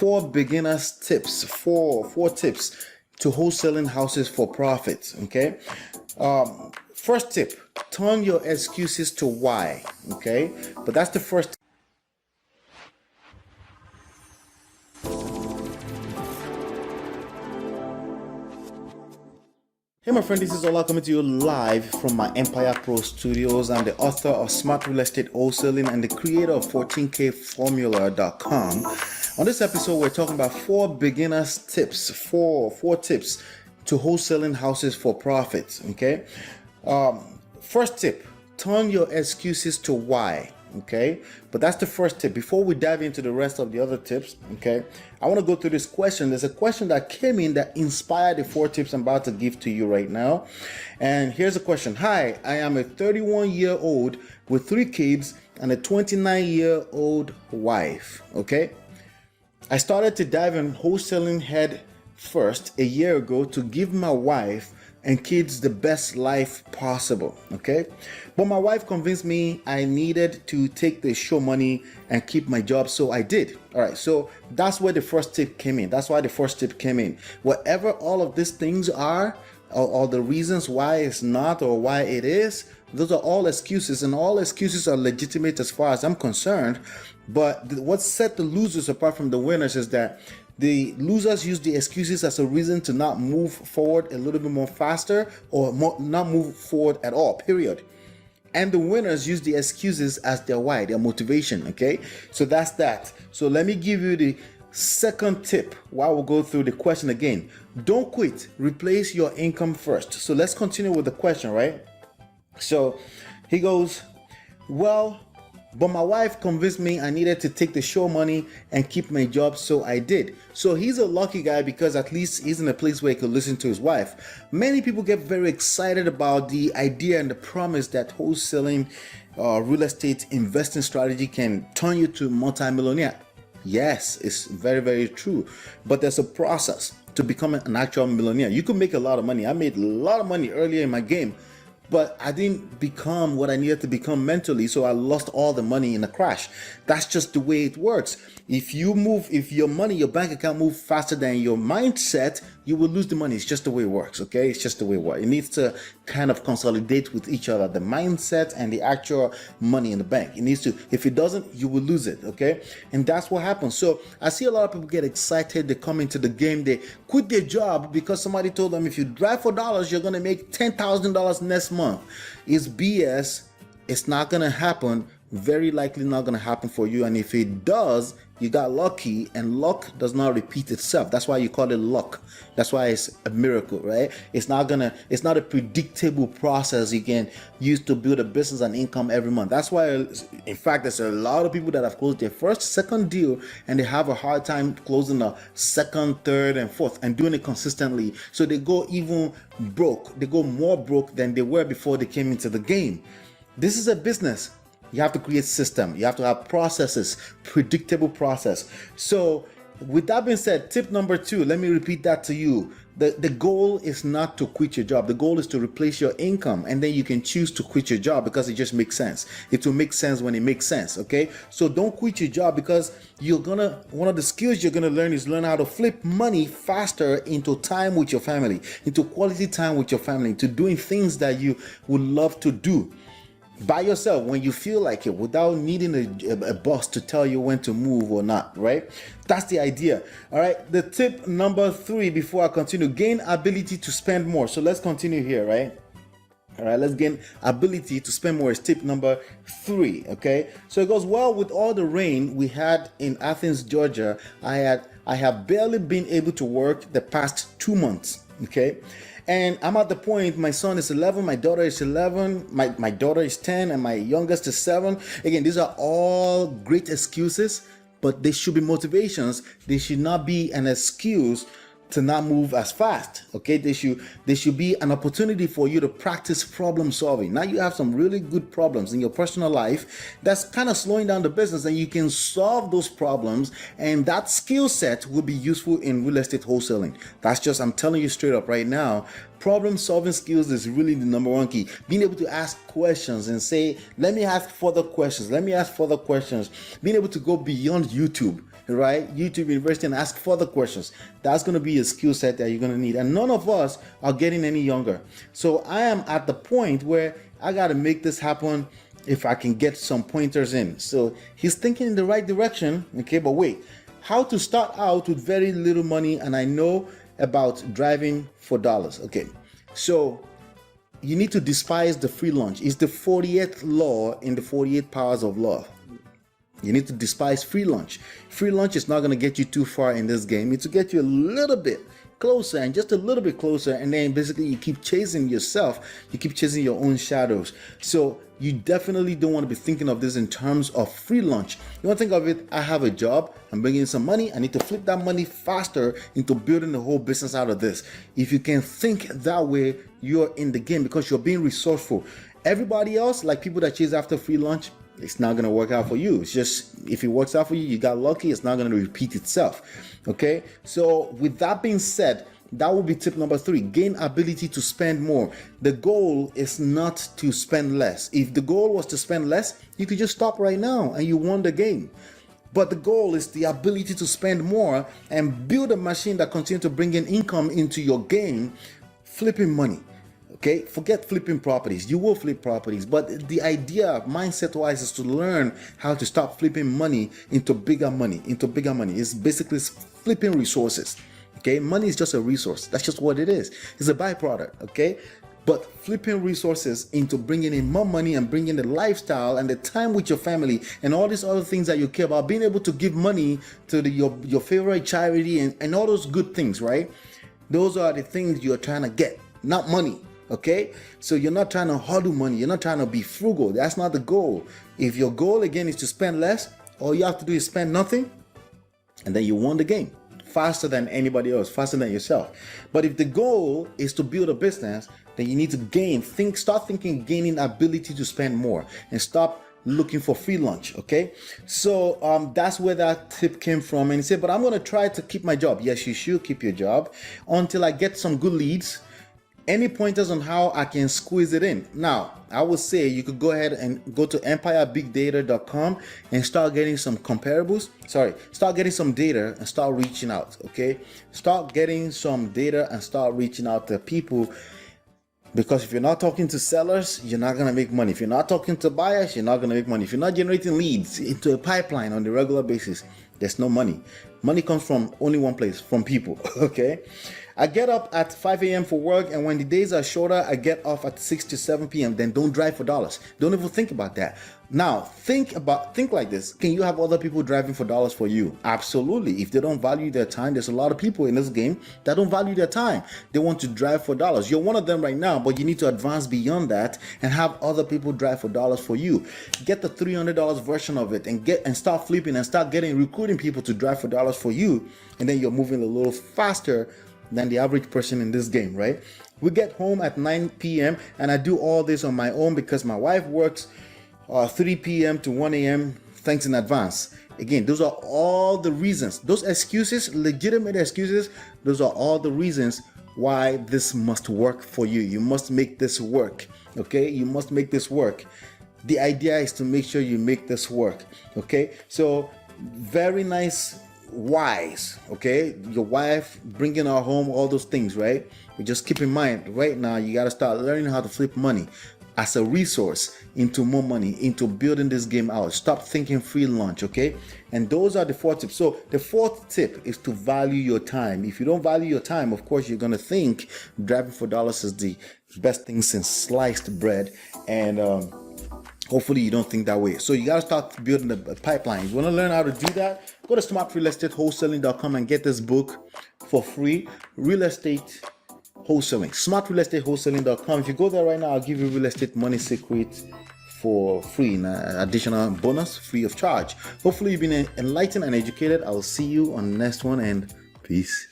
four beginners tips, four tips to wholesaling houses for profit. Okay. First tip: turn your excuses to why. Okay, but that's the first. Hey my friend, this is Ola coming to you live from my myEmpirePRO studios. I'm the author of Smart Real Estate Wholesaling and the creator of 14kformula.com. On this episode, we're talking about four beginners tips, four tips to wholesaling houses for profit. Okay. First tip: turn your excuses to why. Okay, but that's the first tip. Before we dive into the rest of the other tips, okay, I want to go through this question. There's a question that came in that inspired the four tips I'm about to give to you right now. And here's the question: Hi, I am a 31-year-old with 3 kids and a 29-year-old wife. Okay, I started to dive in wholesaling head first a year ago to give my wife and kids the best life possible. Okay, but my wife convinced me I needed to take the show money and keep my job, so I did. All right, so that's where the first tip came in. That's why the first tip came in. Whatever all of these things are, or the reasons why it's not or why it is, those are all excuses, and all excuses are legitimate as far as I'm concerned. But what set the losers apart from the winners is that the losers use the excuses as a reason to not move forward a little bit more faster, or not move forward at all, period. And the winners use the excuses as their why, their motivation. Okay, so that's that. So let me give you the second tip while we'll go through the question again. Don't quit, replace your income first. So let's continue with the question, right? So he goes, well, but my wife convinced me I needed to take the show money and keep my job, so I did. So he's a lucky guy because at least he's in a place where he could listen to his wife. Many people get very excited about the idea and the promise that wholesaling real estate investing strategy can turn you to multi-millionaire. Yes, it's very, very true. But there's a process to become an actual millionaire. You can make a lot of money. I made a lot of money earlier in my game, but I didn't become what I needed to become mentally, so I lost all the money in a crash. That's just the way it works. If your money, your bank account moves faster than your mindset, you will lose the money. It's just the way it works, okay? It's just the way it works. It needs to kind of consolidate with each other, the mindset and the actual money in the bank. It needs to. If it doesn't, you will lose it, okay? And that's what happens. So I see a lot of people get excited. They come into the game. They quit their job because somebody told them, if you drive for dollars, you're going to make $10,000 next month. It's BS. It's not going to happen. Very likely not going to happen for you. And if it does, you got lucky, and luck does not repeat itself. That's why you call it luck. That's why it's a miracle, right? It's not a predictable process you can use to build a business and income every month. That's why, in fact, there's a lot of people that have closed their first, second deal, and they have a hard time closing a second, third, and fourth, and doing it consistently. So they go even broke. They go more broke than they were before they came into the game. This is a business. You have to create system. You have to have processes, predictable process. So with that being said, tip number 2, let me repeat that to you. The goal is not to quit your job. The goal is to replace your income, and then you can choose to quit your job because it just makes sense. It will make sense when it makes sense, okay? So don't quit your job, because one of the skills you're gonna learn is learn how to flip money faster into time with your family, into quality time with your family, into doing things that you would love to do by yourself when you feel like it, without needing a boss to tell you when to move or not, right? That's the idea. All right, the tip number 3 before I continue: gain ability to spend more. So let's continue here, right? All right, let's gain ability to spend more is tip number 3. Okay, so it goes, well, with all the rain we had in Athens, Georgia, I have barely been able to work the past 2 months. Okay, and I'm at the point, my son is 11, my daughter is 11, my daughter is 10, and my youngest is 7. Again, these are all great excuses, but they should be motivations. They should not be an excuse to not move as fast. Okay, they should be an opportunity for you to practice problem solving. Now you have some really good problems in your personal life that's kind of slowing down the business, and you can solve those problems, and that skill set will be useful in real estate wholesaling. That's just, I'm telling you straight up right now, problem solving skills is really the number one key. Being able to ask questions and say, let me ask further questions, being able to go beyond YouTube. right? YouTube University, and ask further questions. That's going to be a skill set that you're going to need. And none of us are getting any younger. So I am at the point where I got to make this happen if I can get some pointers in. So he's thinking in the right direction. Okay, but wait, how to start out with very little money, and I know about driving for dollars. Okay, so you need to despise the free lunch. It's the 48th law in the 48 powers of love. You need to despise free lunch. Free lunch is not going to get you too far in this game. It's to get you a little bit closer, and just a little bit closer, and then basically you keep chasing yourself. You keep chasing your own shadows. So you definitely don't want to be thinking of this in terms of free lunch. You want to think of it, I have a job, I'm bringing in some money, I need to flip that money faster into building the whole business out of this. If you can think that way, you're in the game because you're being resourceful. Everybody else, like people that chase after free lunch, it's not going to work out for you. It's just, if it works out for you, you got lucky. It's not going to repeat itself. Okay. So with that being said, that will be tip number 3. Gain ability to spend more. The goal is not to spend less. If the goal was to spend less, you could just stop right now and you won the game. But the goal is the ability to spend more and build a machine that continues to bring in income into your game, flipping money. Okay, forget flipping properties. You will flip properties, but the idea, mindset-wise, is to learn how to stop flipping money into bigger money. It's basically flipping resources. Okay, money is just a resource. That's just what it is. It's a byproduct. Okay, but flipping resources into bringing in more money and bringing the lifestyle and the time with your family and all these other things that you care about, being able to give money to your favorite charity and all those good things, right? Those are the things you're trying to get, not money. Okay, so you're not trying to hodl money, you're not trying to be frugal. That's not the goal. If your goal again is to spend less, all you have to do is spend nothing, and then you won the game faster than anybody else, faster than yourself. But if the goal is to build a business, then you need to start thinking gaining ability to spend more and stop looking for free lunch. Okay, so that's where that tip came from. And he said, but I'm going to try to keep my job. Yes, you should keep your job until I get some good leads. Any pointers on how I can squeeze it in? Now, I would say you could go ahead and go to empirepbigdata.com and start getting some comparables. Start getting some data and start reaching out. Okay, start getting some data and start reaching out to people. Because if you're not talking to sellers, you're not going to make money. If you're not talking to buyers, you're not going to make money. If you're not generating leads into a pipeline on a regular basis, there's no money. Money comes from only one place, from people. Okay. I get up at 5 a.m. for work, and when the days are shorter, I get off at 6 to 7 p.m. Then don't drive for dollars. Don't even think about that. Now, think like this. Can you have other people driving for dollars for you? Absolutely. If they don't value their time, there's a lot of people in this game that don't value their time. They want to drive for dollars. You're one of them right now, but you need to advance beyond that and have other people drive for dollars for you. Get the $300 version of it and start flipping and start recruiting people to drive for dollars for you. And then you're moving a little faster than the average person in this game, right? We get home at 9 p.m. and I do all this on my own because my wife works 3 p.m. to 1 a.m. Thanks in advance. Again, those are all the reasons. Those excuses, legitimate excuses, those are all the reasons why this must work for you. You must make this work, okay? You must make this work. The idea is to make sure you make this work, okay? So, very nice. Wise, okay? Your wife bringing her home, all those things, right? But just keep in mind, right now, you got to start learning how to flip money as a resource into more money, into building this game out. Stop thinking free lunch, okay? And those are the 4 tips. So the 4th tip is to value your time. If you don't value your time, of course, you're going to think driving for dollars is the best thing since sliced bread. And hopefully you don't think that way. So you got to start building a pipeline. You want to learn how to do that? Go to smartrealestatewholesaling.com and get this book for free. Real estate wholesaling. Smartrealestatewholesaling.com. If you go there right now, I'll give you real estate money secrets for free, an additional bonus free of charge. Hopefully you've been enlightened and educated. I'll see you on the next one, and peace.